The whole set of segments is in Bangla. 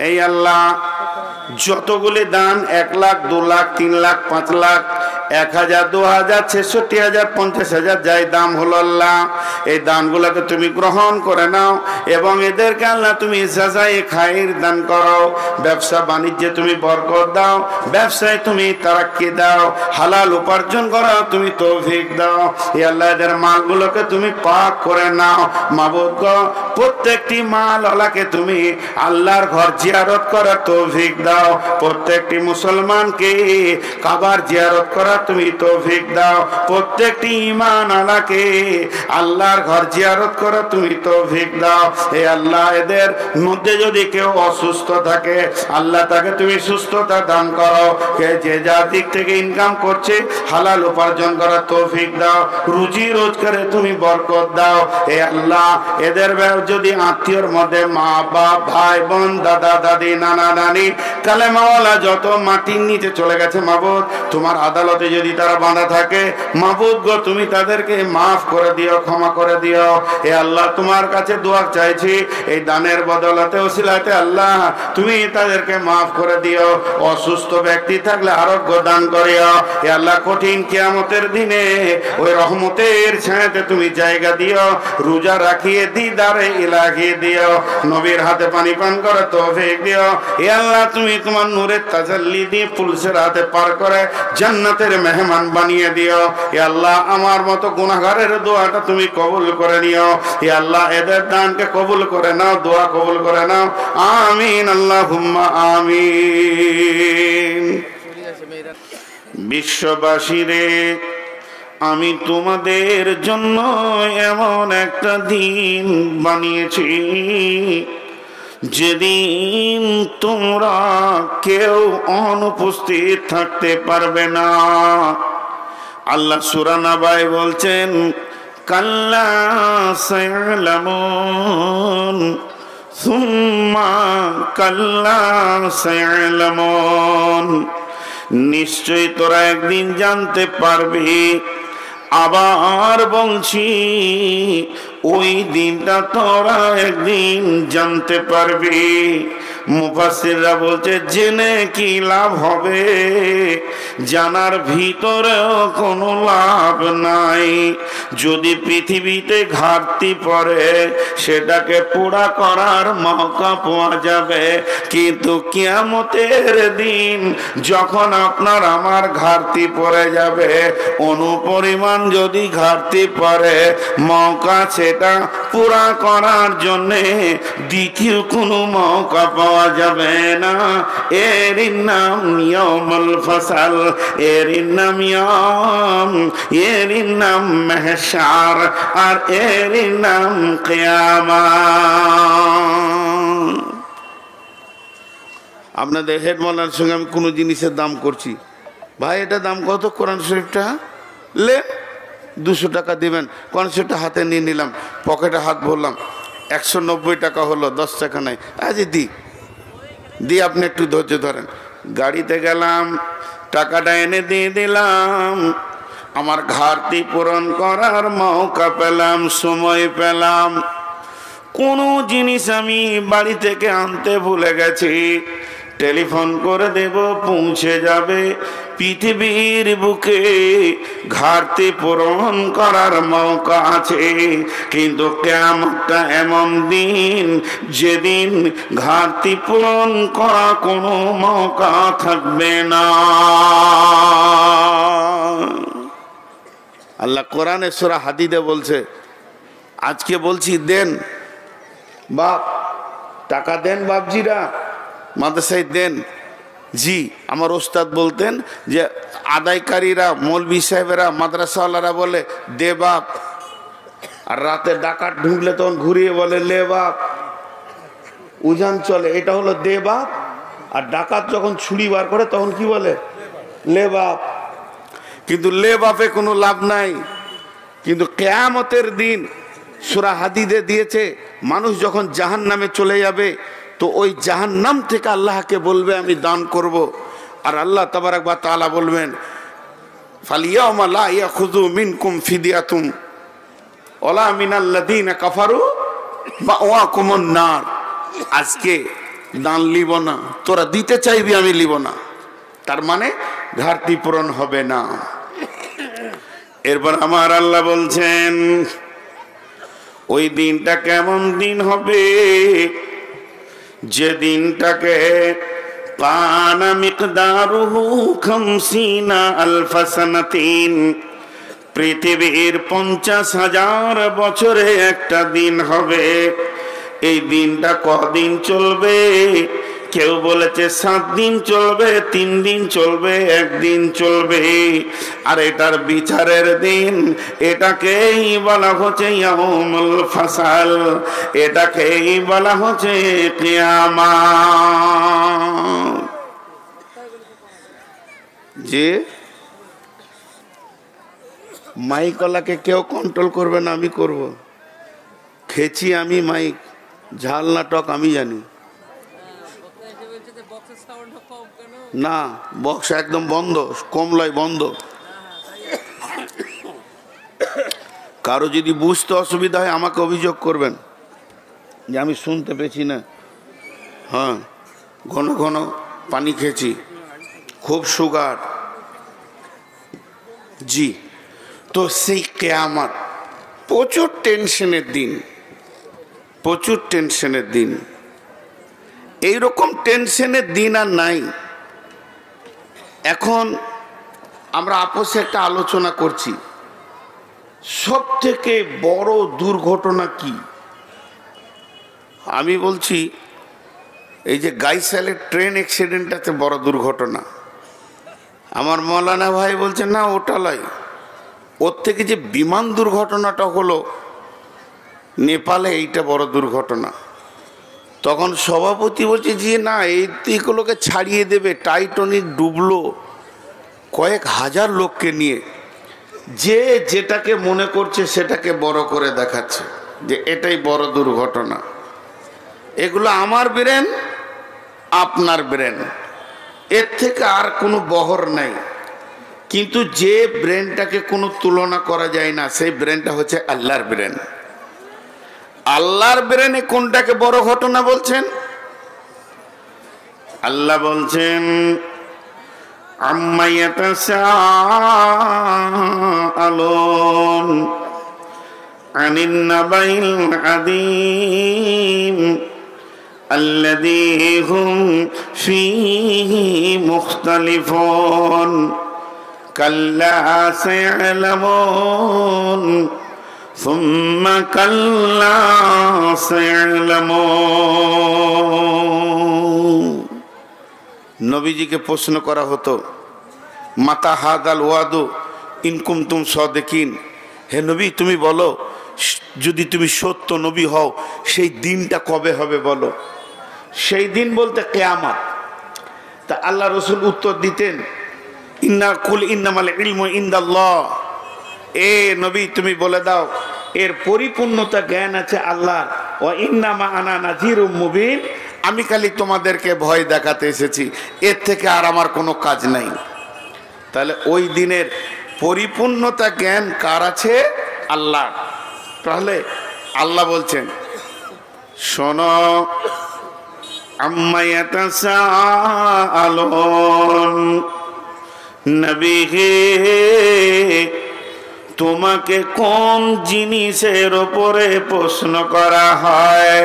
এই আল্লাহ যতগুলি দান 1 লাখ 2 লাখ 3 লাখ 5 লাখ 1000 2000 66,000 50,000 যাই দাম হলো আল্লাহ, এই দানগুলোকে তুমি গ্রহণ করে নাও এবং এদেরকে আল্লাহ তুমি জাযায়ে খায়র দান করো। ব্যবসা বাণিজ্যে তুমি বরকত দাও, ব্যবসায় তুমি তারাক্কি দাও, হালাল উপার্জন করো তুমি তৌফিক দাও। হে আল্লাহ এদের মালগুলোকে তুমি পাক করে নাও। মাবুদ গো প্রত্যেকটি মালওয়ালাকে তুমি আল্লাহর ঘর জিয়ারত করার তৌফিক দাও। প্রত্যেকটি মুসলমানকে কাবার জিয়ারত করার তুমি তৌফিক দাও। প্রত্যেকটি ঈমানওয়ালাকে আল্লাহর ঘর জিয়ারত করার তুমি তৌফিক দাও। হে আল্লাহ এদের মধ্যে যদি কেউ অসুস্থ থাকে আল্লাহ তাকে তুমি সুস্থতা দান করো। কে যে যার দিক থেকে ইনকাম করছে হালাল উপার্জন করার তৌফিক দাও, রুজি রোজগারে তুমি বরকত দাও। হে আল্লাহ এদের যদি আত্মীয়র মধ্যে মা বাপ ভাই বোন দাদা দাদি নানা নানি কালেমাওয়ালা যত মাটির নিচে চলে গেছে মাবুদ, তোমার আদালতে যদি তারা বাঁধা থাকে মাবুদ গো তুমি তাদেরকে মাফ করে দিও, ক্ষমা করে দিও। হে আল্লাহ তোমার কাছে দোয়া চাইছি এই দানের বদলতে ওসিলাতে আল্লাহ তুমি তাদেরকে মাফ করে দিও। অসুস্থ ব্যক্তি থাকলে আরোগ্য দান করিও। হে আল্লাহ কঠিন কিয়ামতের দিনে ওই রহমতের ছায়াতে তুমি জায়গা দিও, রোজা রাখিয়ে দিদারে ইলাহি দিও, নবীর হাতে পানি পান করে তৌফিক দিও। হে আল্লাহ তুমি তোমার নূরের তাজাল্লি দিয়ে পুলসের হাতে পার করে জান্নাতের মেহমান বানিয়ে দিও। হে আল্লাহ আমার মতো গুনাহগারের দোয়াটা তুমি কবুল করে নিও। হে আল্লাহ এদের দানকে কবুল করে নাও, দোয়া কবুল করে নাও। আমিন আল্লাহুম্মা আমিন। বিশ্ববাসীরে আমি তোমাদের জন্য এমন একটা দিন বানিয়েছি যেদিন তোমরা কেউ অনুপস্থিত থাকতে পারবে না। আল্লাহ সূরা নাবায় বলছেন কাল্লা সায়ালামুন সুম্মা কাল্লা সায়ালামুন, নিশ্চয়ই তোরা একদিন জানতে পারবি। আবার বলছি ওই দিনটা তোরা একদিন জানতে পারবি। মুফাসসিররা বলছে জেনে কি লাভ হবে, জানার ভিতরেও কোনো লাভ নাই। যদি পৃথিবীতে ঘাটতি পড়ে সেটাকে পুরা করার মৌকা পাওয়া যাবে, কিন্তু কিয়ামতের দিন যখন আপনার আমার ঘাটতি পড়ে যাবে অনুপরিমাণ যদি ঘাটতি পড়ে মৌকা সেটা পুরা করার জন্যে দ্বিতীয় কোনো মৌকা পাওয়া যাবে না। এর নাম ইয়াউমুল ফাসাল, এর নাম ইয়াম, এর নাম মাহশার, আর এর নাম কিয়ামত। আপনাদের হেড মাওলানার সঙ্গে আমি কোনো জিনিসের দাম করছি, ভাই এটা দাম কত কোরআন শরীফটা লে 200 টাকা দিবেন, কোরআন শরীফটা হাতে নিয়ে নিলাম, পকেটে হাত ভরলাম, 190 টাকা হলো, 10 টাকা নাই, আজ দি আপনি একটু ধৈর্য ধরেন। গাড়িতে গেলাম, টাকাটা এনে দিয়ে দিলাম, আমার ঘাটতি পূরণ করার মৌকা পেলাম, সময় পেলাম। কোনো জিনিস আমি বাড়ি থেকে আনতে ভুলে গেছি, টেলিফোন করে দেব, পৌঁছে যাবে। পৃথিবীর বুকে ঘাটতি পূরণ করার মৌকা আছে, কিন্তু কিয়ামতটা এমন দিন যেদিন ঘাটতি পূরণ করা কোনো মৌকা থাকবে না। আল্লাহ কোরআনে সূরা হাদিদে বলছে, আজকে বলছি দেন বাপ, টাকা দেন বাপজিরা, মাদ্রাসায় দেন। জি আমার ওস্তাদ বলতেন যে আদায়কারীরা মৌলভী সাহেবেরা মাদ্রাসাওয়ালারা বলে দে বাপ, আর রাতে ডাকাত ঢুকলে তখন ঘুরিয়ে বলে লে বাপ, উজান চলে, এটা হলো দে বাপ। আর ডাকাত যখন ছুরি বার করে তখন কি বলে লে বাপ। কিন্তু লে বাপে কোনো লাভ নাই। কিন্তু কিয়ামতের দিন সূরা হাদিদে দিয়েছে, মানুষ যখন জাহান্নামে চলে যাবে তো ওই জাহান্নাম থেকে আল্লাহকে বলবে আমি দান করব, আর আল্লাহ তাবারাক ওয়া তাআলা বলবেন ফালিয়াউমা লা ইয়াখুযু মিনকুম ফিদিয়াতুম ওয়ালা মিনাল্লাযীনা কাফারু মাওয়াকুমুন নার। আজকে দান লিব না, তোরা দিতে চাইবি আমি লিব না, তার মানে ঘাটতি পূরণ হবে না। এরপর আমার আল্লাহ বলছেন ওই দিনটা কেমন দিন হবে, যে দিনটাকে কানা মিকদারুহু 50 আলফ সানাতিন, পৃথিবীর 50,000 বছরে একটা দিন হবে। এই দিনটা কদিন চলবে? কেউ বলেছে 7 দিন চলবে, 3 দিন চলবে, 1 দিন চলবে। আর এটার বিচারের দিন, এটাকেই বলা হচ্ছে ইয়াউমুল ফাসাল, এটাকেই বলা হচ্ছে কিয়ামত। যে মাইকওয়ালাকে কেউ কন্ট্রোল করবে না, আমি করব। খেছি আমি মাইক, ঝাল না টক আমি জানি না। বক্স একদম বন্ধ, কমলাই বন্ধ। কারো যদি বুঝতে অসুবিধা হয় আমাকে অভিযোগ করবেন যে আমি শুনতে পেয়েছি না। হ্যাঁ, ঘন ঘন পানি খেয়েছি, খুব সুগার। জি, তো সেই কিয়ামত প্রচুর টেনশনের দিন, প্রচুর টেনশনের দিন। এইরকম টেনশনের দিন আর নাই। এখন আমরা আপোষে একটা আলোচনা করছি, সব থেকে বড় দুর্ঘটনা কি? আমি বলছি এই যে গাইসালের ট্রেন অ্যাক্সিডেন্টটাতে বড় দুর্ঘটনা। আমার মৌলানা ভাই বলছে না ওটা লয়, ওর থেকে যে বিমান দুর্ঘটনাটা হলো নেপালে, এইটা বড় দুর্ঘটনা। তখন সভাপতি বলছে যে না, এইগুলোকে ছাড়িয়ে দেবে। টাইটানিক ডুবলো কয়েক হাজার লোককে নিয়ে, যে যেটাকে মনে করছে সেটাকে বড় করে দেখাচ্ছে যে এটাই বড় দুর্ঘটনা। এগুলো আমার ব্রেন, আপনার ব্রেন, এর থেকে আর কোনো বহর নাই। কিন্তু যে ব্রেনটাকে কোনো তুলনা করা যায় না, সেই ব্রেনটা হচ্ছে আল্লাহর ব্রেন। আল্লাহর ব্রেনে কোনটাকে বড় ঘটনা বলছেন? আল্লাহ বলছেন আম্মা ইয়াতাসাআলুন আনিন নাবাইল আযীম আল্লাযী হুম ফীহি মুখতালিফুন কাল্লা সায়ালামুন সুম্মা কাল্লা সায়ালামুন। নবীজিকে প্রশ্ন করা হতো মাতা হাদাল ওয়াদু ইন কুনতুম সাদিকিন, হে নবী তুমি বলো যদি তুমি সত্য নবী হও সেই দিনটা কবে হবে বলো। সেই দিন বলতে কিয়ামত। তা আল্লাহ রসুল উত্তর দিতেন ইন্নামাল ইলমু ইনদাল্লাহ, এ নবী তুমি বলে দাও এর পরিপূর্ণতা জ্ঞান আছে আল্লাহর। ওয়া ইন্নামা আনা নাযীরুম মুবিন, আমি খালি তোমাদেরকে ভয় দেখাতে এসেছি, এর থেকে আর আমার কোনো কাজ নাই। তাহলে ওই দিনের পরিপূর্ণতা জ্ঞান কার আছে? আল্লাহ। তাহলে আল্লাহ বলছেন শোনো আম্মা ইয়াতাসাআলুন, নবী হে তোমাকে কোন জিনিসের উপরে প্রশ্ন করা হয়,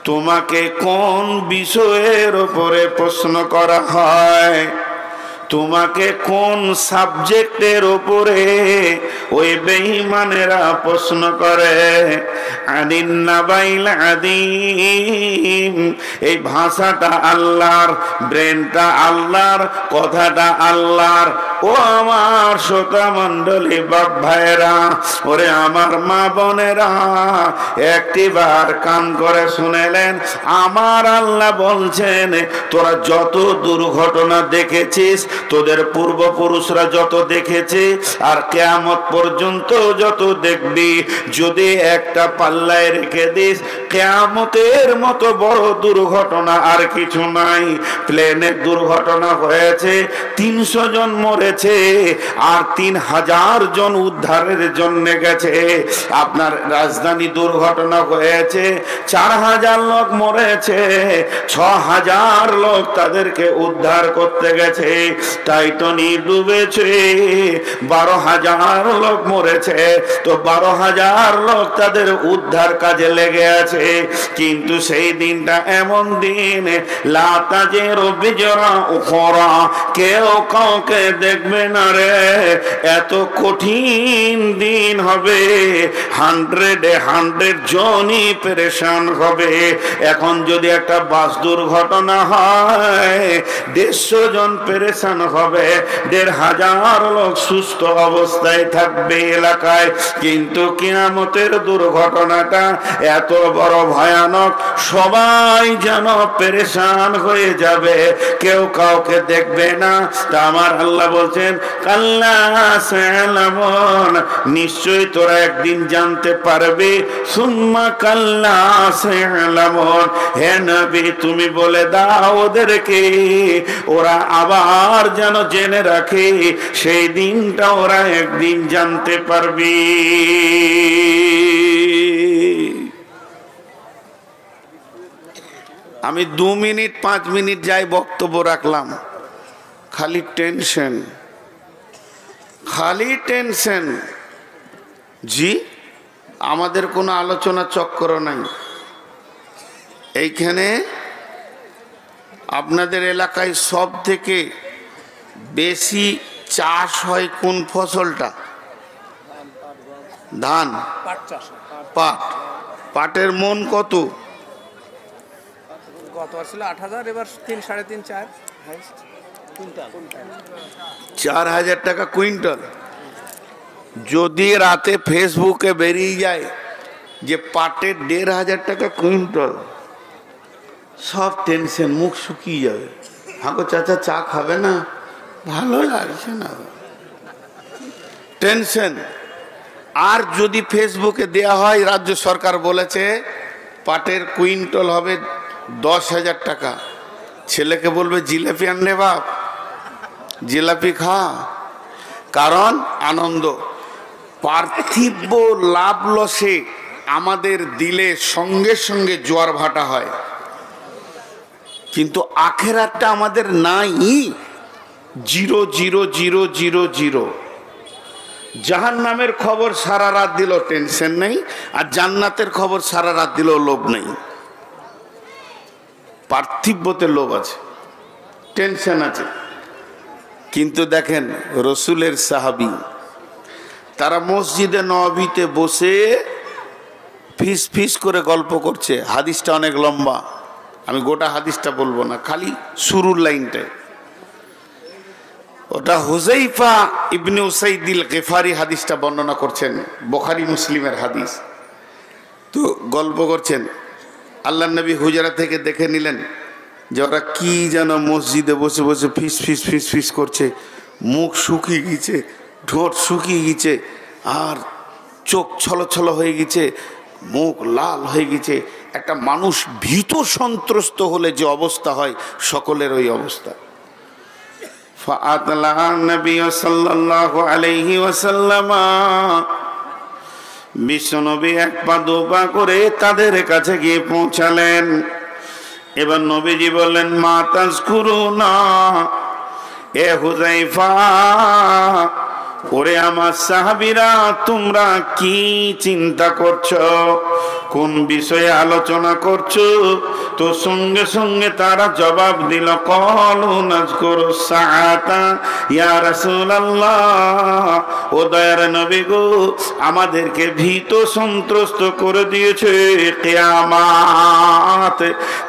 তোমাকে কোন বিষয়ের উপরে প্রশ্ন করা হয়, তোমাকে কোন সাবজেক্টের উপরে ওই বেঈমানেরা প্রশ্ন করে। আনিন নাবাইল আযীম, এই ভাষাটা আল্লাহর, ব্রেনটা আল্লাহর, কথাটা আল্লাহর। ও আমার শ্রোতা মণ্ডলী, বাপ ভাইরা, ওরে আমার মা বোনেরা, একটিবার কান করে শুনেলেন। আমার আল্লাহ বলছেন তোরা যত দুর্ঘটনা দেখেছিস, তোদের পূর্বপুরুষরা যত দেখেছে, আর কিয়ামত পর্যন্ত যত দেখবি, যদি একটা পাল্লায় রেখে দিস, কিয়ামতের মতো বড় দুর্ঘটনা আর কিছু নাই। প্লেনের দুর্ঘটনা হয়েছে, 300 জন মরে হয়েছে আর 3000 জন উদ্ধারের জন্য গেছে। আপনার রাজধানী দুর্ঘটনা হয়েছে, 4000 লোক মরেছে, 6000 লোক তাদেরকে উদ্ধার করতে গেছে। টাইটানিক ডুবেছে, 12000 লোক মরেছে, তো 12000 লোক তাদের উদ্ধার কাজে লেগে আছে। কিন্তু সেই দিনটা এমন দিন, লা তাজিরু বিজরা উখরা, কেউ কাউকে দেখবে না রে। এত কঠিন দিন হবে, 100 জনই পেরেশান হবে। এখন যদি একটা বাস দুর্ঘটনা হয়, 150 জন পেরেশান হবে, 1500 লোক সুস্থ অবস্থায় থাকবে এলাকায়। কিন্তু কিয়ামতের দুর্ঘটনাটা এত বড় ভয়ানক, সবাই যেন পেরেশান হয়ে যাবে, কেউ কাউকে দেখবে না। তা আমার আল্লাহ বলছেন, কাল্লা সায়ালামুন, নিশ্চয়ই তোরা একদিন জানতে পারবে। সুম্মা কাল্লা সায়ালামুন, হে নবী তুমি বলে দাও ওদেরকে, ওরা আবার যেন জেনে রাখে, সেই দিনটা ওরা একদিন জানতে পারবে। আমি 2 মিনিট 5 মিনিট যাই বক্তব্য রাখলাম, খালি টেনশন, খালি টেনশন। জি, আমাদের কোনো আলোচনা চক্র নাই এইখানে। আপনাদের এলাকায় সব থেকে বেশি চাষ হয় কোন ফসলটা? ধান, পাট। পাটের মন কত? গত ছিল 8000, এবার 3, 3.5, 4 কুইন্টাল, 4000 টাকা কুইন্টাল। যদি রাতে ফেসবুকে বেরিয়ে যায় যে পাটের 1500 টাকা কুইন্টাল, সব টেনশন, মুখ শুকিয়ে যাবে। হাঁকো চাচা চা খাবে না? ভালো লাগছে না, টেনশন। আর যদি ফেসবুকে দেয়া হয় রাজ্য সরকার বলেছে পাটের কুইন্টাল হবে 10,000 টাকা, ছেলেকে বলবে জিলাপি আনলে বাপ, জিলাপি খা। কারণ আনন্দ। পার্থিব লাভ লসে আমাদের দিলে সঙ্গে সঙ্গে জোয়ার ভাটা হয়, কিন্তু আখেরাতটা আমাদের নাই। 0,0,0,0,0। জাহান্নামের খবর সারা রাত দিল, টেনশন নেই, আর জান্নাতের খবর সারা রাত দিল, লোভ নেই। পার্থিবতে লোভ আছে, টেনশন আছে। কিন্তু দেখেন রসুলের সাহাবী, তারা মসজিদে নববীতে বসে ফিস ফিস করে গল্প করছে। হাদিসটা অনেক লম্বা, আমি গোটা হাদিসটা বলবো না, খালি শুরুর লাইনটায়। ওটা হুযাইফা ইবনে উসাইদিল গিফারি হাদিসটা বর্ণনা করছেন, বুখারী মুসলিমের হাদিস। তো গল্প করছেন, আল্লাহর নবী হুজরা থেকে দেখে নিলেন যে ওরা কি যেন মসজিদে বসে বসে ফিস ফিস ফিস ফিস করছে। মুখ শুকিয়ে গেছে, ঠোঁট শুকিয়ে গেছে, আর চোখ ছলছল হয়ে গেছে, মুখ লাল হয়ে গেছে। একটা মানুষ ভীত সন্ত্রস্ত হলে যে অবস্থা হয়, সকলের ওই অবস্থা। ফাআতলা নবী সাল্লাল্লাহু আলাইহি ওয়াসাল্লাম, বিশ্বনবী 1 পা 2 পা করে তাদের কাছে গিয়ে পৌঁছালেন। এবার নবীজি বললেন, মা তাযকুরুনা, এ হুযাইফা, ওরে আমার সাহাবীরা, তোমরা কি চিন্তা করছো, কোন বিষয়ে আলোচনা করছো? তো সঙ্গে সঙ্গে তারা জবাব দিল, ক্বালু নাযকুরু সাআতা ইয়া রাসূলুল্লাহ, ও দয়ার নবী গো, আমাদেরকে ভীত সন্ত্রস্ত করে দিয়েছে কিয়ামত।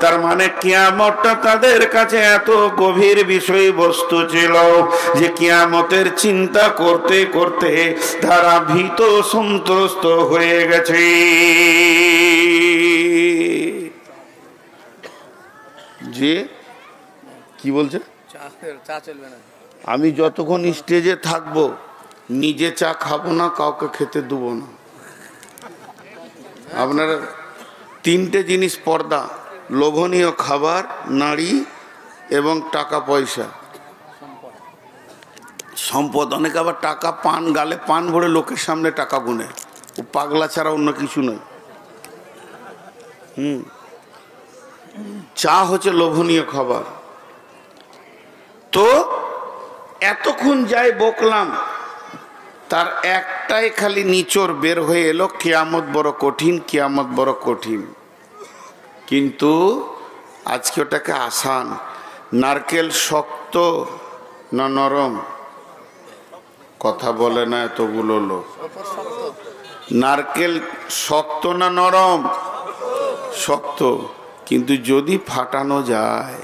তার মানে কিয়ামতটা তাদের কাছে এত গভীর বিষয়বস্তু ছিল যে কিয়ামতের চিন্তা করতে করতে তারা ভীত সন্ত্রস্ত হয়ে গেছে। জি, কি বলছে? চা চলবে না। আমি যতক্ষণ স্টেজে থাকবো নিজে চা খাবো না, কাউকে খেতে দেবো না। আপনারা 3টে জিনিস পর্দা: লোভনীয় খাবার, নারী এবং টাকা পয়সা, সম্পদ, অনেকে আবার টাকা পান, গালে পান ভরে লোকের সামনে টাকা গুনে। ও পাগলা ছাড়া অন্য কিছু নয়। চা হচ্ছে লোভনীয় খাবার। তো এতক্ষণ যাই বকলাম, তার একটাই খালি নিচড় বের হয়ে এলো, কিয়ামত বড় কঠিন, কিয়ামত বড় কঠিন। কিন্তু আজকে ওটাকে আসান। নারকেল শক্ত না নরম? কথা বলে না এতগুলো লোক। নারকেল শক্ত না নরম? শক্ত। কিন্তু যদি ফাটানো যায়,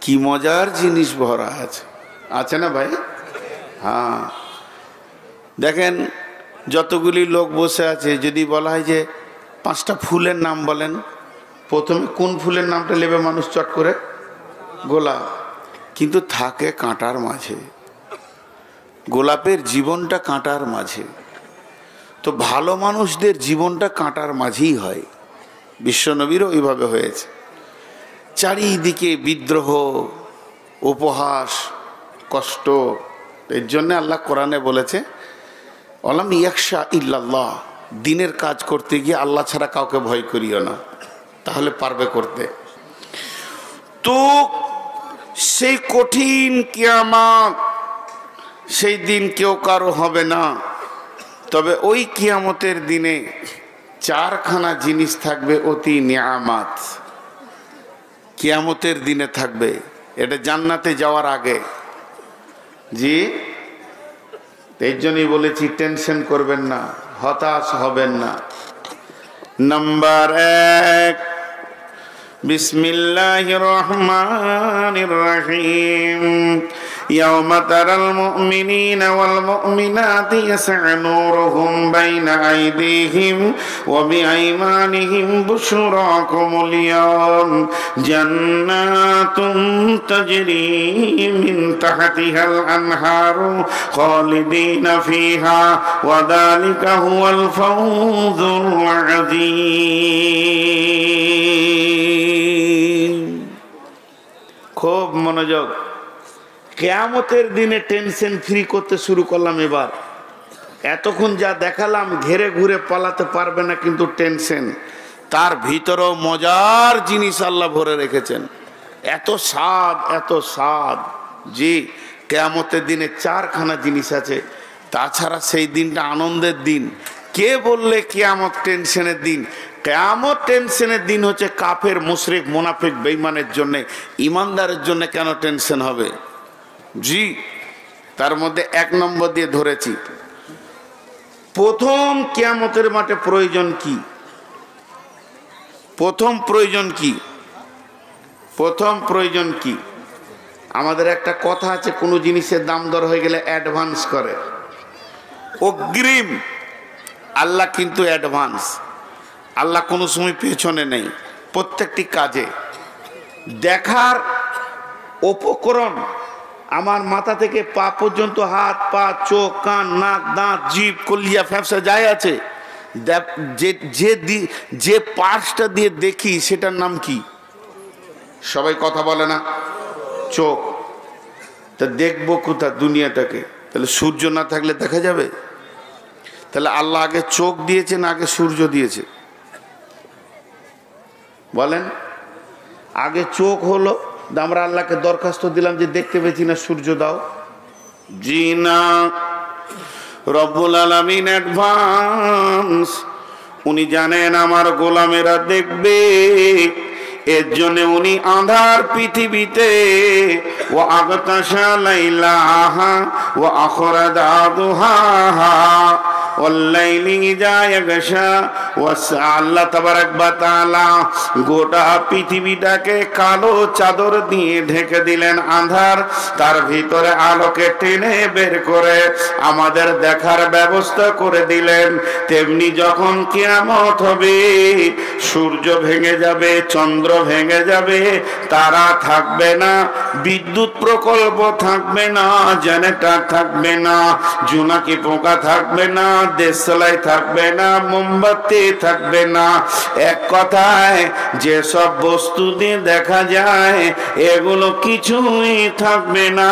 কি মজার জিনিস ভরা আছে, আছে না ভাই? হ্যাঁ, দেখেন যতগুলি লোক বসে আছে, যদি বলা হয় যে 5টা ফুলের নাম বলেন, প্রথমে কোন ফুলের নামটা নেবে মানুষ চট করে? গোলাপ। কিন্তু থাকে কাঁটার মাঝে। গোলাপের জীবনটা কাঁটার মাঝে। তো ভালো মানুষদের জীবনটা কাঁটার মাঝেই হয়। বিশ্বনবীরও ওইভাবে হয়েছে। চারিদিকে বিদ্রোহ, উপহাস, কষ্ট। এর জন্য আল্লাহ কোরআনে বলেছে, অলাম ইয়াকশা ইল্লাল্লাহ, দিনের কাজ করতে গিয়ে আল্লাহ ছাড়া কাউকে ভয় করিও না, তাহলে পারবে করতে। তো সেই কঠিন কিয়ামত, সেই দিন কেউ কারো হবে না। তবে ওই কিয়ামতের দিনে 4খানা জিনিস থাকবে অতি নিয়ামত। কিয়ামতের দিনে থাকবে, এটা জান্নাতে যাওয়ার আগে। জি, এই জন্যই বলেছি টেনশন করবেন না, হতাশ হবেন না। নাম্বার 1, বিসমিল্লাহির রহমানির রহিম। ইয়াওমা তারাল মুমিনিনা ওয়াল মুমিনাতি ইয়াসআ নূরুহুম বাইনা আইদিহিম ওয়া বিআইমানিহিম বুশরাকুমুল ইয়াওম জান্নাতুন তাজরি মিন তাহতিহাল আনহারু খালিদিনা ফিহা ওয়া যালিকা হুয়াল ফাওজুল আযীম। খুব মনোযোগ। কিয়ামতের দিনে টেনশন ফ্রি করতে শুরু করলাম এবার। এতক্ষণ যা দেখালাম ঘেরে ঘুরে পালাতে পারবে না, কিন্তু টেনশন, তার ভিতরেও মজার জিনিস আল্লাহ ভরে রেখেছেন। এত স্বাদ, এত স্বাদ। জি, কিয়ামতের দিনে 4খানা জিনিস আছে। তাছাড়া সেই দিনটা আনন্দের দিন। কে বললে কিয়ামত টেনশনের দিন? কিয়ামত টেনশনের দিন হচ্ছে কাফের, মুশরিক, মুনাফিক, বেঈমানের জন্য। ইমানদারের জন্য কেন টেনশন হবে? জি, তার মধ্যে 1 নম্বর দিয়ে ধরেছি। প্রথম কিয়ামতের মাঠে প্রয়োজন কি? প্রথম প্রয়োজন কি? প্রথম প্রয়োজন কি? আমাদের একটা কথা আছে, কোনো জিনিসের দাম দর হয়ে গেলে অ্যাডভান্স করে, অগ্রিম। আল্লাহ কিন্তু অ্যাডভান্স। আল্লাহ কোনো সময় পেছনে নেই। প্রত্যেকটি কাজে দেখার উপকরণ, আমার মাথা থেকে পা পর্যন্ত, হাত, পা, চোখ, কান, নাক, দাঁত, জিভ, কলিজা, ফ্যাপসা যাই আছে, যে পার্টসটা দিয়ে দেখি সেটার নাম কি? সবাই কথা বলে না? চোখ। তা দেখবো কোথা দুনিয়াটাকে? তাহলে সূর্য না থাকলে দেখা যাবে? তাহলে আল্লাহ আগে চোখ দিয়েছে না আগে সূর্য দিয়েছে? বলেন। আগে চোখ হলো, আমরা আল্লাহকে দরখাস্ত দিলাম যে দেখতে পেয়েছি না, সূর্য দাও। জি না, রব্বুল আলামিন অ্যাডভান্স। উনি জানেন আমার গোলামেরা দেখবে, এর জন্য উনি আঁধার পৃথিবীতে ও আগতাশা লাইলাহা ও আখরাজা দুহাহা ওয়াল্লাইলি ইযা ইয়াগশা। আল্লাহ তাবারাক ওয়া তাআলা গোটা পৃথিবীটাকে কালো চাদর দিয়ে ঢেকে দিলেন, আঁধার। তার ভিতরে আলোকে টেনে বের করে আমাদের দেখার ব্যবস্থা করে দিলেন। তেমনি যখন কিয়ামত হবে, সূর্য ভেঙে যাবে, চন্দ্র ভেঙে যাবে, তারা থাকবে না, বিদ্যুৎ প্রকল্প থাকবে না, জেনারেটর থাকবে না, জোনাকি পোকা থাকবে না, দেশলাই থাকবে না, মোমবাতি থাকবে না। এক কথায় যেসব বস্তু দিয়ে দেখা যায় এগুলো কিছুই থাকবে না।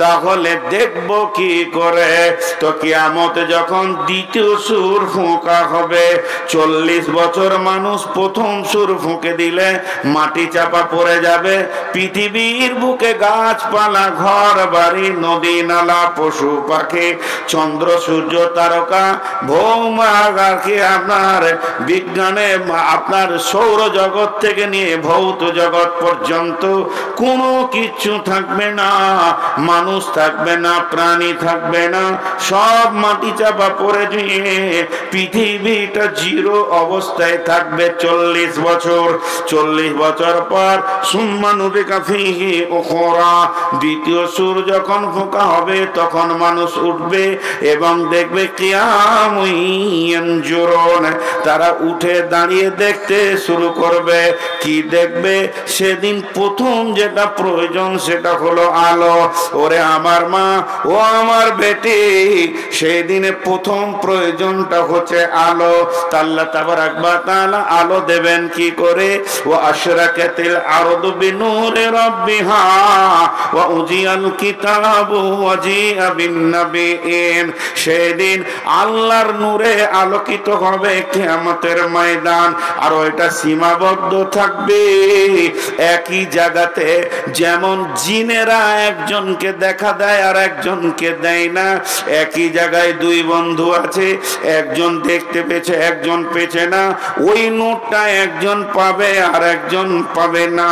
তাহলে দেখব কি করে? তো কিয়ামতে যখন দ্বিতীয় সুর ফোঁকা হবে, 40 বছর মানুষ প্রথম সুর ফুঁকে দিলে মাটি চাপা পড়ে যাবে। পৃথিবীর বুকে গাছপালা, ঘর বাড়ি, নদী নালা, পশু পাখি, চন্দ্র সূর্য তারকা, ভৌমা, আপনার বিজ্ঞানে আপনার সৌর জগৎ থেকে নিয়ে ভৌত জগৎ পর্যন্ত কোনো কিছু থাকবে না। মানুষ থাকবে না, প্রাণী থাকবে না, সব মাটি চাপা পড়ে দিয়ে পৃথিবীটা জিরো অবস্থায় থাকবে 40 বছর। 40 বছর পর সুম্মা নুফিখা ফীহি উখরা, দ্বিতীয় সুর যখন ফোঁকা হবে তখন মানুষ উঠবে এবং দেখবে কিয়ামুন ইয়ানজুরুন, তারা উঠে দাঁড়িয়ে দেখতে শুরু করবে। কি দেখবে? সেদিন প্রথম যেটা প্রয়োজন সেটা হলো আলো। ওরে আমার মা, ও আমার বেটি, সেই দিনে প্রথম প্রয়োজনটা হচ্ছে আলো। আল্লাহ তাবারাক ওয়া তাআলা আলো দেবেন কি করে? ওয়া আশরাকাতিল আরদু বিনূরি রাব্বিহা ওয়া উজিয়াল কিতাবু ওয়া জিআ বিন নাবিয়্যিন। সেদিন আল্লাহর নূরে আলোকিত হবে কিয়ামতের ময়দান। আর ওইটা সীমাবদ্ধ থাকবে একই জায়গাতে। যেমন জিনেরা একজনকে দেখা দেয় আর একজনকে দেয় না, একই জায়গায় দুই বন্ধু আছে, একজন দেখতে পেয়েছে একজন পেয়েছে না, ওই নোটটা একজন পাবে আর একজন পাবে না।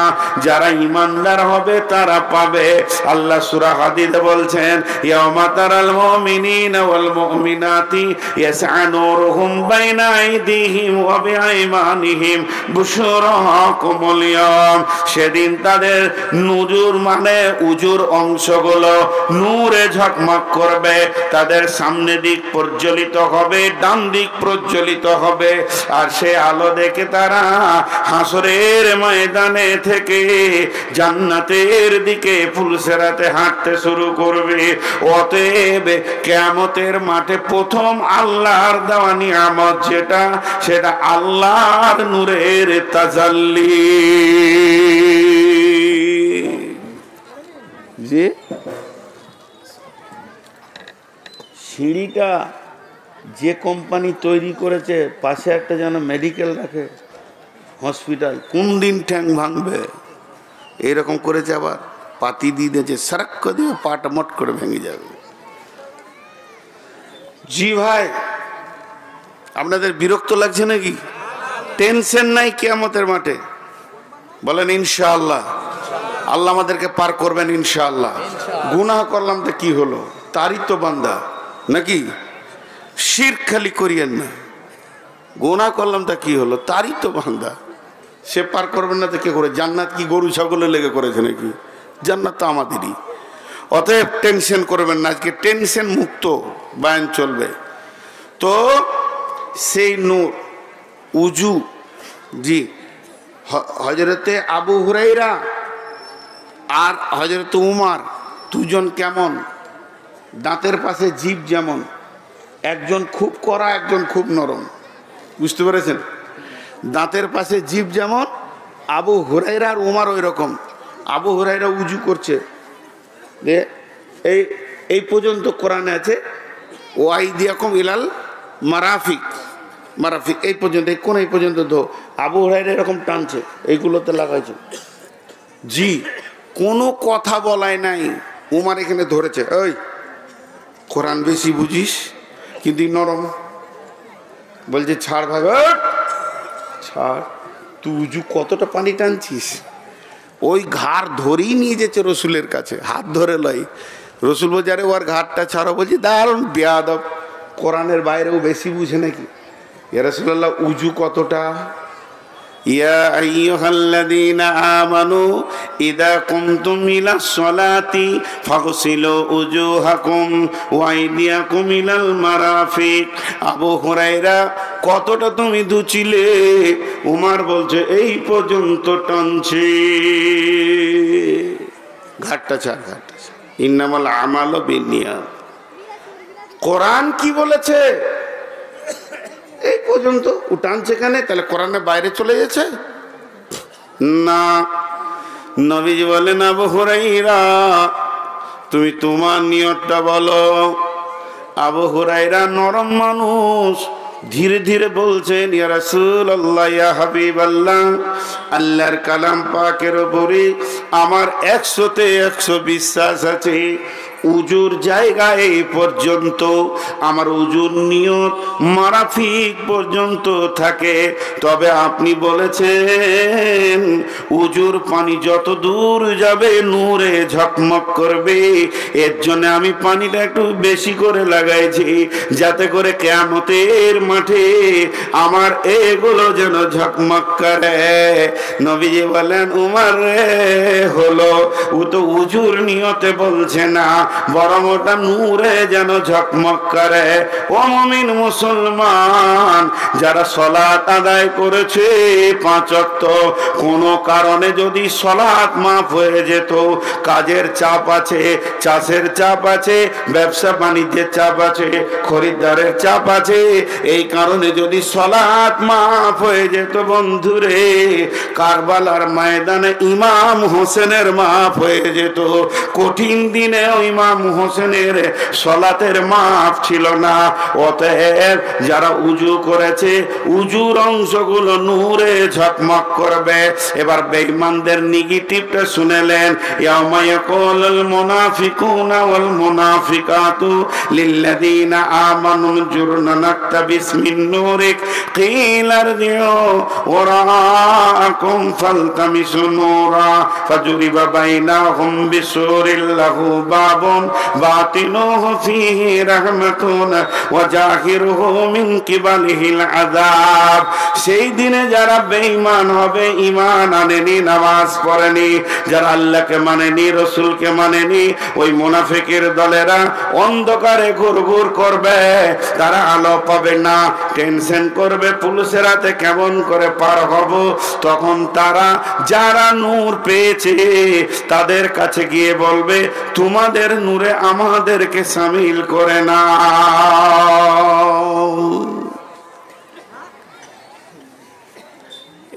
যারা ইমানদার হবে তারা পাবে। আল্লাহ সূরা হাদীদে বলছেন, ইয়াউমা তারাল মুমিনিনা ওয়াল মুমিনাতি ইয়াসআ নূরুহুম বাইনা আইদিহিম ওয়া বিআইমানিহিম বুশরাকুমুল ইয়াওম। সেদিন তাদের নুজুর মানে উজুর অংশগুলো নূরে ঝকমক করবে। তাদের সামনে দিক প্রজ্বলিত হবে, ডান দিক প্রজ্বলিত হবে। আর সে আলো দেখে তারা হাসরের ময়দানে থেকে জান্নাতের দিকে ফুলসেরাতে হাঁটতে শুরু করবে। অতএব কিয়ামতের মাঠে প্রথম আল্লাহর দেওয়া নিয়ামত যেটা, সেটা আল্লাহর নূরের তাজাল্লি। যে সিঁড়িটা যে কোম্পানি তৈরি করেছে, পাশে একটা যেন মেডিকেল রাখে, হসপিটাল, কোন দিন ঠ্যাং ভাঙবে এইরকম করেছে। আবার পাতি দিয়ে দিয়েছে, সারাক করে দিয়ে পাটা মট করে ভেঙে যাবে। জি ভাই, আপনাদের বিরক্ত লাগছে নাকি? টেনশন নাই কিয়ামতের মাঠে? বলেন ইনশাআল্লাহ। আল্লাহ আমাদেরকে পার করবেন ইনশাআল্লাহ। গুনাহ করলাম তো কি হলো, তারই তো বান্দা নাকি? শিরক খালি করিয়েন না। গুনাহ করলাম তা কি হলো, তারই তো বান্দা। সে পার করবেন না তো কে করে? জান্নাত কি গরু ছাগলে লেগে করেছে নাকি? জান্নাত তো আমাদেরই। অতএব টেনশন করবেন না, আজকে টেনশন মুক্ত বয়ান চলবে। তো সেই নূর উজু, জি, হযরতে আবু হুরায়রা আর হযরত উমর দুজন কেমন? দাঁতের পাশে জিভ যেমন, একজন খুব কড়া একজন খুব নরম। বুঝতে পেরেছেন? দাঁতের পাশে জিভ যেমন, আবু হুরায়রা আর উমর ওই রকম। আবু হুরায়রা উজু করছে, এই পর্যন্ত কোরআনে আছে ওয়াইদিয়াকুম ইলাল মারাফিক, মারাফিক এই পর্যন্ত, এই কোন এই পর্যন্ত। তো আবু হুরায়রা এরকম টানছে, এইগুলোতে লাগাইছে। জি, কোনো কথা বলায় নাই। উমর এখানে ধরেছে, ওই কোরআন বেশি বুঝিস কিন্তু নরম। বলছে ছাড় ভাই, ছাড়, তুই উজু কতটা পানি টানছিস। ওই ঘাড় ধরেই নিয়ে যেছে রসুলের কাছে, হাত ধরে লয়। রসুল বলছে আরে ওর ঘাটটা ছাড়ো। বলছি দারুণ বেয়াদব, কোরআনের বাইরেও বেশি বুঝে নাকি? ইয়া রাসূলুল্লাহ উজু কতটা? ইয়া আইয়ুহাল্লাযীনা আমানু ইযা কুমতুম ইলাস সালাতি ফাগসিলু উজুহাকুম ওয়া আইদিয়াকুম ইলাল মারাফিক। আবু হুরায়রা কতটা তুমি ধুছিলে? উমর বলছে এই পর্যন্ত টানছি। ঘাটটা ছাড়, ঘাটটা ছাড়। ইন্নামাল আমালু বিন্নিয়াত। কোরআন কি বলেছে এই পর্যন্ত উঠানছে এখানে, তাহলে কোরআনের বাইরে চলে গেছে না। নবীজি বলেন আবু হুরায়রা তুমি তোমার নিয়তটা বলো। আবু হুরায়রা নরম মানুষ, ধীরে ধীরে বলছেন ইয়া রাসূলুল্লাহ ইয়া হাবিবাল্লাহ, আল্লাহর কালাম পাকের উপরে আমার 100-তে 100 বিশ্বাস আছে। উজুর জায়গায় এই পর্যন্ত আমার উজুর নিয়ত মারাফিক পর্যন্ত থাকে, তবে আপনি বলেছেন উজুর পানি যত দূর যাবে নূরে ঝকমক করবে, এর জন্য আমি পানিটা একটু বেশি করে লাগাইছি যাতে করে কিয়ামতের মাঠে আমার এগুলো যেন ঝকমক করে। নবীজি বলেন উমর হলো ও তো উজুর নিয়তে বলছে না, বরং ওটা নূরে যেন ঝকমক করে। ও মুমিন মুসলমান, যারা সালাত আদায় করেছে 5 ওয়াক্ত, কোনো কারণে যদি সালাত মাফ হয়ে যেত, কাজের চাপ আছে, চাষের চাপ আছে, ব্যবসা বাণিজ্যের চাপ আছে, খরিদ্দারের চাপ আছে, এই কারণে যদি সালাত মাফ হয়ে যেত বন্ধুরে, কারবালার ময়দানে ইমাম হোসেনের মাফ হয়ে যেত। কঠিন দিনে ইমাম হোসেনের সালাতের মাফ ছিল না। অতএব যারা উজু করেছে উজুর অংশগুলো নূরে ঝকমক করবে। এবার বেঈমানদের নেগেটিভটা শুনেলেন, ইয়াউমা ইয়াকুলুল মুনাফিকুনা ওয়াল মুনাফিকাতু লিল্লাযিনা আমানু জুরনা নাকতাবিস মিন নূরিক কিলা ইরজিউ ওয়ারাআকুম ফালতামিসু নূরা ফাজুরিবা বাইনাহুম বিসুরিল লাহু বাবুন বাতিনুহু ফীহি রাহমাতুন ওয়া জাহিরুহু মিন কিবালিহিল আযাব। সেই দিনে যারা বেঈমান হবে, ঈমান আনেনি, নামাজ পড়েনি, যারা আল্লাহকে মানেনি, রাসূলকে মানেনি, ওই মুনাফিকের দলেরা অন্ধকারে ঘুরঘুর করবে, তারা আলো পাবে না, টেনশন করবে পুলিশের হাতে কেমন করে পার হব। তখন তারা যারা নূর পেয়েছে তাদের কাছে গিয়ে বলবে তোমাদের নূরে আমাদেরকে শামিল করে না।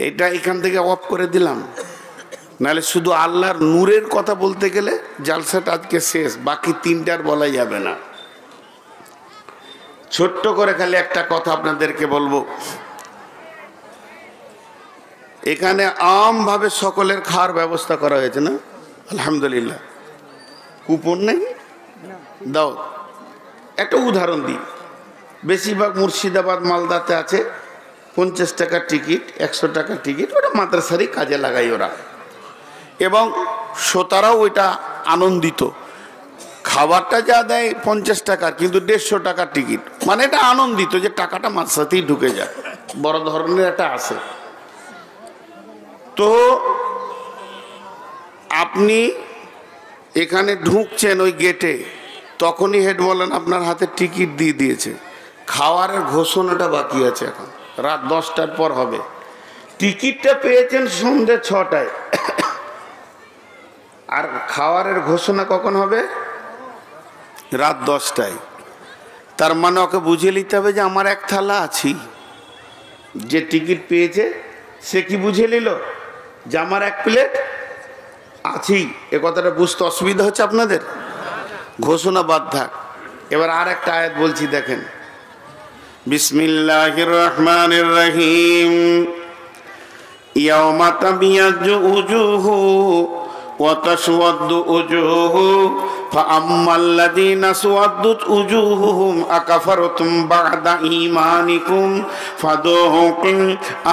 এটা এখান থেকে অফ করে দিলাম, নাহলে শুধু আল্লাহর নূরের কথা বলতে গেলে জালসাটা আজকে শেষ, বাকি 3টার বলা যাবে না। ছোট্ট করে খালি একটা কথা আপনাদেরকে বলবো, এখানে আমভাবে সকলের খাওয়ার ব্যবস্থা করা হয়েছে না, আলহামদুলিল্লাহ। কুপন নেই, দাও একটা উদাহরণ দিই, বেশিরভাগ মুর্শিদাবাদ মালদাতে আছে 50 টাকার টিকিট, 100 টাকার টিকিট, ওটা মাদ্রাসারই কাজে লাগাই ওরা, এবং শ্রোতারাও ওইটা আনন্দিত। খাবারটা যা দেয় 50 টাকার, কিন্তু 150 টাকার টিকিট, মানে এটা আনন্দিত যে টাকাটা মাদ্রাসাতেই ঢুকে যায়, বড় ধরনের একটা আছে। তো আপনি এখানে ঢুকছেন ওই গেটে, তখনই হেড বলেন আপনার হাতে টিকিট দিয়ে দিয়েছে, খাওয়ারের ঘোষণাটা বাকি আছে, এখন রাত 10টার পর হবে। টিকিটটা পেয়েছেন সন্ধ্যে 6টায়, আর খাওয়ারের ঘোষণা কখন হবে? রাত 10টায়। তার মানে ওকে বুঝিয়ে নিতে হবে যে আমার এক থালা আছি। যে টিকিট পেয়েছে সে কি বুঝিয়ে নিল যে আমার এক প্লেট আছি। এ কথাটা বুঝতে অসুবিধা হচ্ছে আপনাদের? ঘোষণা বাদ থাক। এবার আর একটা আয়াত বলছি, দেখেন, বিসমিল্লাহির রহমানির রহিম, ইয়াউমা তাবিয়াজ্জু উজুহু ওয়া তাসওয়াদ্দু উজুহু ফাআম্মাল্লাযীনা সুওয়াদ্দাত উজুহুহুম আকাফারতুম বা'দা ঈমানিকুম ফাদুকুল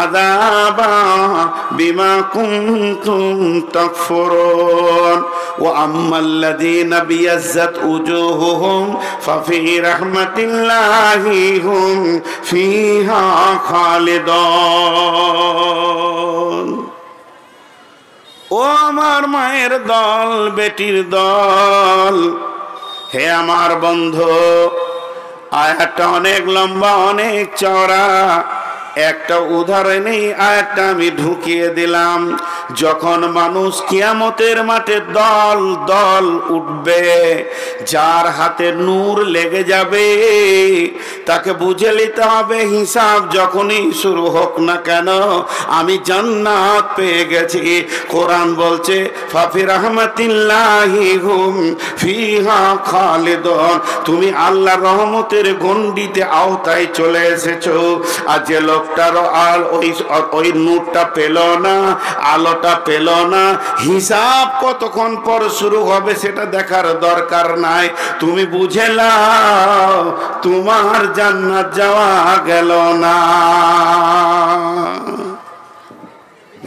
আযাবা বিমা কুনতুম তাকফুরুন ওয়া আম্মাল্লাযীনা বিয়াজ্জাত উজুহুহুম ফাফি রাহমাতিল্লাহি হুম ফিহা খালিদুন। ও আমার মায়ের দল, বেটির দল, হে আমার বন্ধু, আয়াতটা অনেক লম্বা, অনেক চওড়া, একটা উদাহরণেই আয়াতটা আমি ঢুকিয়ে দিলাম। যখন মানুষ কিয়ামতের মাঠে দল দল উঠবে, যার হাতে নূর লেগে যাবে তাকে বুঝে নিতে হবে হিসাব যখনই শুরু হোক না কেন আমি জান্নাত পেয়ে গেছি। কোরআন বলছে ফাফি রাহমাতিল্লাহি হুম ফিহা খালিদুন, তুমি আল্লাহর রহমতের গণ্ডিতে আওতায় চলে এসেছো। আর যে লোকটার ওই নূরটা পেল না, আলোটা পেল না, হিসাব কতক্ষণ পর শুরু হবে সেটা দেখার দরকার নাই। তুমি বুঝে নাও তোমার জান্নাত যাওয়া গেল না।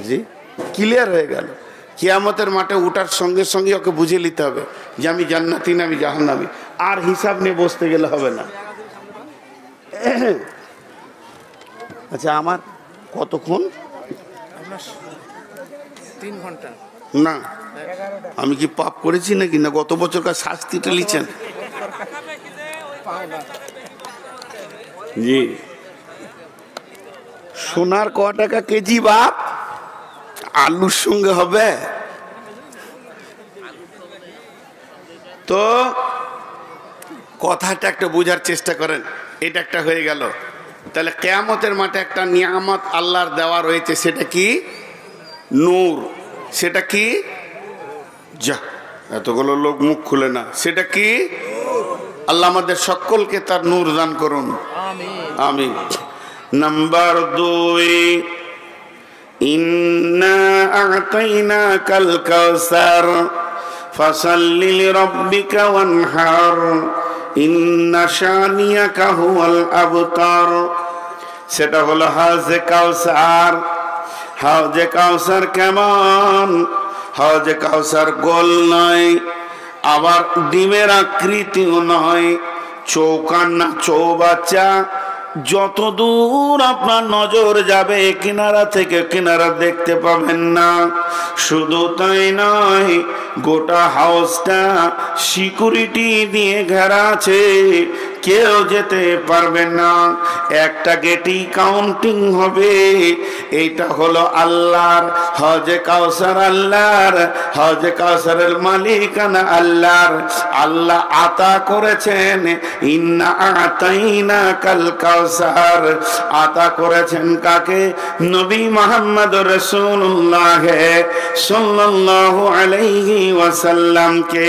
জি ক্লিয়ার হয়ে গেল। কিয়ামতের মাঠে উঠার সঙ্গে সঙ্গে ওকে বুঝে নিতে হবে যে আমি জান্নাতি না আমি জাহান্নামী। আর হিসাব নিয়ে বসতে গেলে হবে না। আচ্ছা আমার কতক্ষণ? 3 ঘন্টা না আমি কি পাপ করেছি নাকি, না গত বছরকার শাস্তিটা লিখছেন? জি সোনার ক টাকা কেজি বাপ? আলুর সঙ্গে হবে তো? কথাটা একটা বোঝার চেষ্টা করেন। এটা একটা হয়ে গেল। তাহলে কিয়ামতের মাঠে একটা নিয়ামত আল্লাহর দেওয়া রয়েছে, সেটা কি? নূর। সেটা কি? যা এতগুলো লোক মুখ খুলে না। সেটা কি? আল্লাহ আমাদের সকলকে তার নূর দান করুন, আমিন। নাম্বার 2, ইন্না আ'তাইনাকাল কাউসার ফাসাল্লি লিরাব্বিকা ওয়ানহার ইন্না শানিয়াকা হুয়াল আবতার। সেটা হলো হাউজে কাউসার। হাউজে কাউসার কেমন? হাউজে কাউসার গোল নয়, আবার ডিমের আকৃতিও নয়, চৌকান না চৌবাচ্চা। যত দূর আপনার নজর যাবে কিনারা থেকে কিনারা দেখতে পাবেন না। শুধু তাই নয়, গোটা হাউসটা সিকিউরিটি দিয়ে ঘেরা আছে, কেউ যেতে পারবে না। একটা গেটই কাউন্টিং হবে। এইটা হলো আল্লাহর হজে কাউসার, আল্লাহর হজে কাউসারের মালিকানা আল্লাহর। আল্লাহ আতা করেছেন ইন্না আ'তাইনাকাল কাউসার। আতা করেছেন কাকে? নবী মুহাম্মদ রাসূলুল্লাহ সাল্লাল্লাহু আলাইহি ওয়াসাল্লামকে।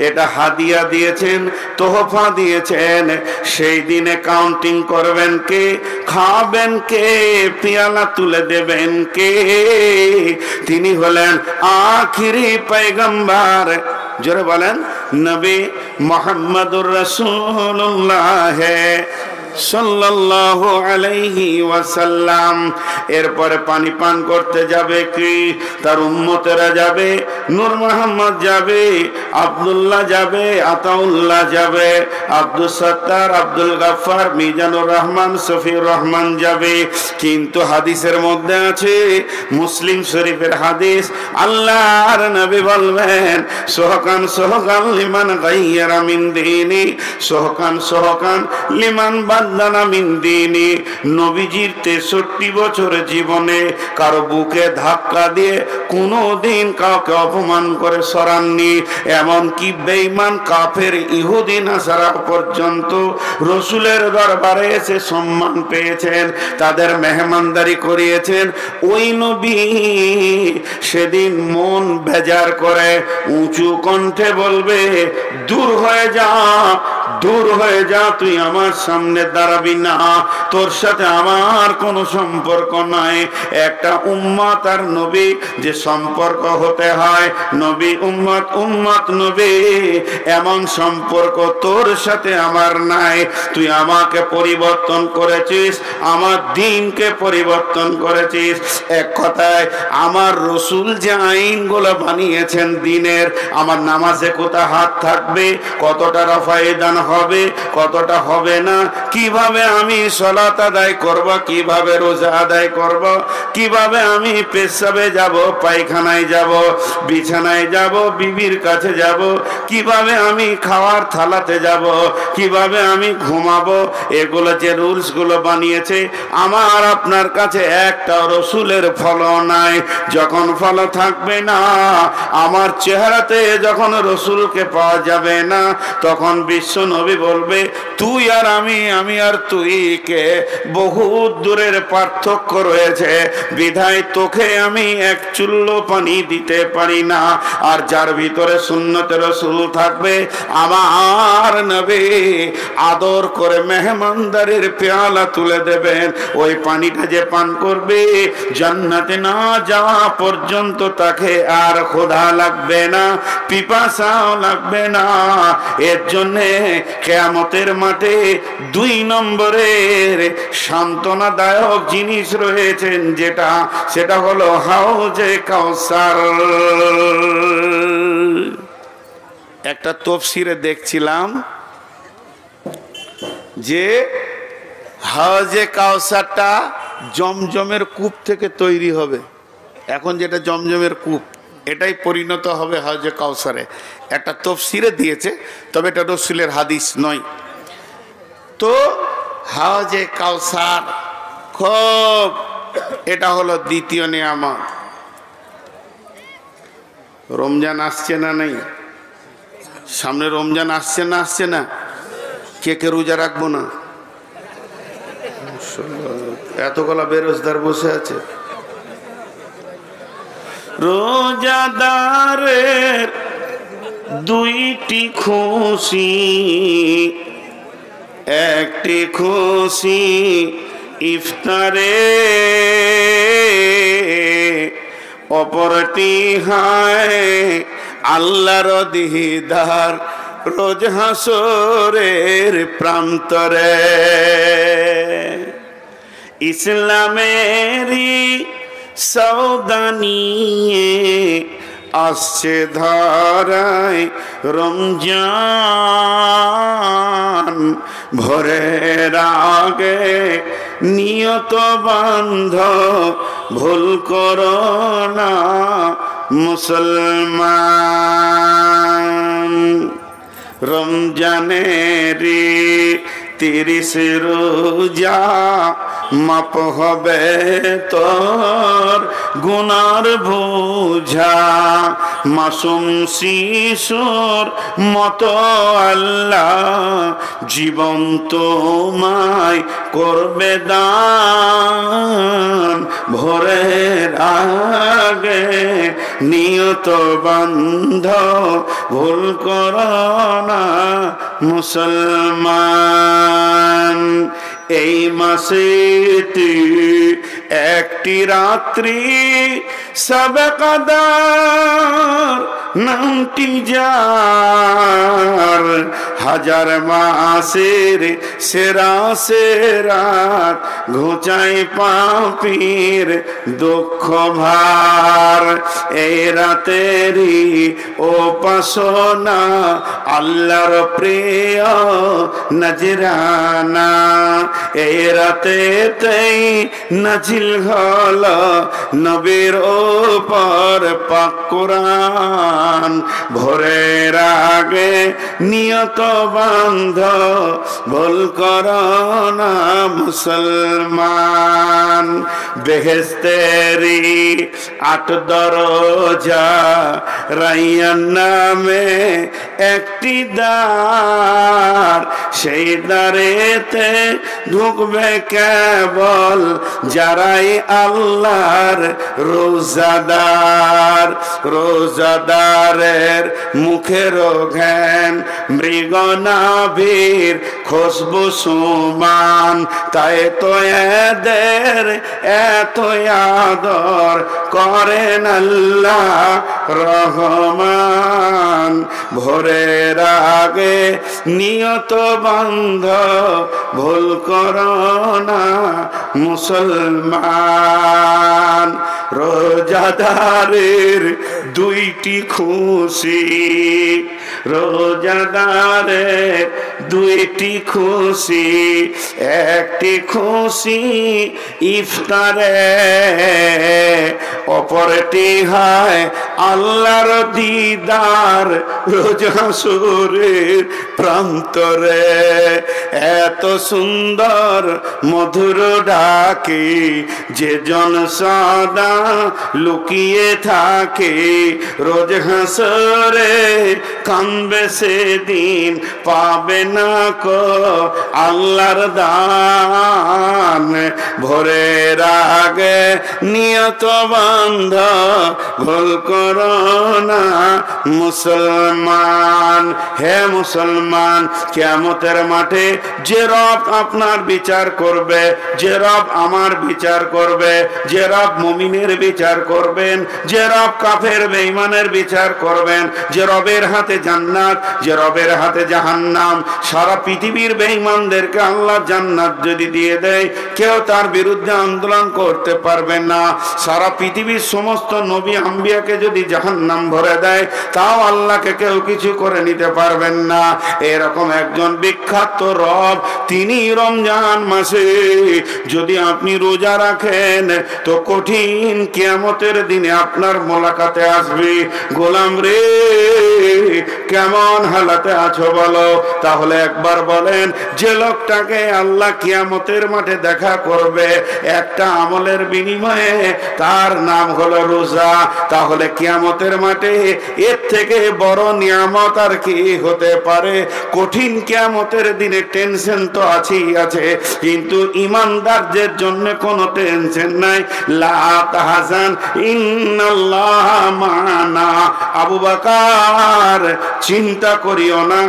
এটা হাদিয়া দিয়েছেন, তোহফা দিয়েছেন। সেই দিনে কাউন্টিং করবেন কে? খাবেন কে? পেয়ালা তুলে দেবেন কে? তিনি হলেন আখিরি পয়গম্বর। জোরে বলেন নবী মুহাম্মদুর রাসূলুল্লাহ সাল্লাল্লাহু আলাইহি ওয়াসাল্লাম। এরপরে পানি পান করতে যাবে কি? তার উম্মতেরা যাবে। নূর মোহাম্মদ যাবে, আব্দুল্লাহ যাবে, আতাউল্লাহ যাবে, আব্দুল সত্তার, আব্দুল গাফফার, মিজানুর রহমান, সফিউর রহমান যাবে। কিন্তু হাদিসের মধ্যে আছে, মুসলিম শরীফের হাদিস, আল্লাহর নবী বলবেন সোহকান সোহকান লিমান গায়্যারা মিন দীনি, সোহকান সোহকান লিমান বাদদানা মিন দীনি। নবীজির 63 বছর জীবনে কারো বুকে ধাক্কা দিয়ে কোনোদিন কাউকে অপমান করে সরাননি। এমনকি বেঈমান কাফের ইহুদি নাসারা পর্যন্ত রসুলের দরবারে এসে সম্মান পেয়েছেন, তাদের মেহমানদারি করিয়েছেন। ওই নবী সেদিন মন বেজার করে উঁচু কণ্ঠে বলবে, দূর হয়ে যা, দূর হয়ে যা, তুই আমার সামনে দাঁড়াবি না, তোর সাথে আমার কোনো সম্পর্ক নাই। একটা উম্মত আর নবী যে সম্পর্ক হতে হয়, নবী উম্মত, উম্মত নবী, এমন সম্পর্ক তোর সাথে আমার নাই। তুই আমাকে পরিবর্তন করেছিস, আমার দিনকে পরিবর্তন করেছিস। এক কথায় আমার রসুল যে আইনগুলো বানিয়েছেন দিনের, আমার নামাজে কোথা হাত থাকবে, কতটা রফায়ে দান হবে, কতটা হবে না, কিভাবে আমি সালাত আদায় করব, কিভাবে রোজা আদায় করব, কিভাবে আমি পেশাবে যাব, পায়খানায় যাব, বিছানায় যাব, বিবির কাছে যাব, কিভাবে আমি খাওয়ার থালাতে যাব, কিভাবে আমি ঘুমাবো, এগুলো যে রুলস গুলো বানিয়েছে, আমার আপনার কাছে একটা রসুলের ফলো নাই। যখন ফলো থাকবে না, আমার চেহারাতে যখন রসুলকে পাওয়া যাবে না, তখন বিশ্ব নবী বলবে তুই আর আমি আর তুই কে বহুত দূরের পার্থক্য রয়েছে, বিধায় তোকে আমি এক চুল্লো পানি দিতে পারি না। আর যার ভিতরে সুন্নতে রসুল থাকবে, আমার নবী আদর করে মেহমানদারির পেয়ালা তুলে দেবেন, ওই পানিটা যে পান করবে জান্নাতে না যাওয়া পর্যন্ত তাকে আর ক্ষুধা লাগবে না, পিপাসাও লাগবে না। এর জন্যে কিয়ামতের মাঠে 2 নম্বরের সান্ত্বনাদায়ক জিনিস রয়েছেন, সেটা হলো হাউজে কাউসার। একটা তাফসীরে দেখছিলাম যে হাউজে কাউসারটা জমজমের কূপ থেকে তৈরি হবে। এখন যেটা জমজমের কূপ, এটাই পরিণত হবে হাউজে কাউসারে। একটা তাফসীরে দিয়েছে, তবে এটা রাসূলের হাদিস নয়। তো হাউজে কাউসার খুব, এটা হলো দ্বিতীয় নিয়ামত। রমজান আসছে না নেই? সামনে রমজান আসছে না আসছে না? কে কে রোজা রাখবো না? এতগুলা বেরোজগার বসে আছে। রোজাদারের 2টি খুশি, একটি খুশি ইফতারে, অপরটি হয় আল্লাহর দিদার রোজ হাসরের প্রান্তরে। ইসলামেরই সওদা নিয়ে আসছে ধরায় রমজান, ভোরের আগে নিয়ত বান্ধ, ভুল করো না মুসলমান। রমজানেরই 30 রোজা মাপ হবে তোর গুনার বোঝা, মাসুম শিশুর মতো আল্লাহ জীবন তোমায় করবে দান, ভোরের আগে নিয়ত বান্ধ, ভুল করো না মুসলমান। এই মাসেতে একটি রাত্রি সবে কদর নামটি যার, 1000 মাসের সেরা সেরাত ঘুচাই পাপীর দুঃখ ভার। এই রাতেরই উপাসনা আল্লাহর প্রিয় নজরানা, এই রাতেতেই নাজিল হলো নবীর উপর পাক কোরআন। ভোরের আগে নিয়ত বান্ধ, ভুল করো না মুসলমান। বেহেশতেরি 8 দরজা, রাইয়ান নামে একটি দ্বার, সেই দ্বারেতে ঢুকবে কেবল যারাই আল্লাহর রোজাদার। রোজাদারের মুখের ঘ্রাণ মৃগ নাভির খুশবু সুমান, তাই তো এদের এত আদর করেন আল্লাহ রহমান। ভোরের আগে নিয়ত বান্ধ ভুল করো না মুসলমান। রোজাদারের দুইটি খুশি, রোজাদারের দুইটি খুশি, একটি খুশি ইফতারে, অপরটি হয় আল্লাহর দিদার রোজা সুরের প্রান্তরে। এত সুন্দর মধুর ডাকে যে জন সদা লুকিয়ে থাকে, রোজ হাসরে কানবে সেদিন পাবে না কো আল্লাহর দান। ভোরের আগে নিয়ত বান্ধ ভুল করো না মুসলমান। হে মুসলমান, কিয়ামতের মাঠে যে রব আপনার বিচার করবে, যে রব আমার বিচার করবে, যে রব মুমিনের বিচার করবেন, যে রব কাফের বেঈমানের বিচার করবেন, যে রবের হাতে জান্নাত, যে রবের হাতে জাহান্নাম। সারা পৃথিবীর বেঈমানদেরকে আল্লাহ জান্নাত যদি দিয়ে দেয়, কেউ তার বিরুদ্ধে আন্দোলন করতে পারবে না। সারা পৃথিবীর সমস্ত নবী আম্বিয়াকে যদি জাহান্নাম ভরে দেয়, তাও আল্লাহকে কেউ কিছু করে নিতে পারবেন না। এরকম একজন বিখ্যাত রব, তিনি রমজান মাসে যদি আপনি রোজা রাখেন, তো কঠিন কিয়ামতের দিনে আপনার মোলাকাতে আসবে। গোলাম রে, কেমন হালাতে আছো বলো? তাহলে একবার বলেন, যে লোকটাকে আল্লাহ কিয়ামতের মাঠে দেখা করবে একটা আমলের বিনিময়ে, তার নাম হলো রোজা। তাহলে কিয়ামতের মাঠে এর থেকে বড় নিয়ামত আর কি হতে পারে? কঠিন কিয়ামতের দিনে টেনশন তো আছেই আছে, কিন্তু ইমানদারদের জন্য কোনো টেনশন নাই। লা তাহজান ইন্নাল্লাহ মা'ানা। আবু বকর, চিন্তা করিও না,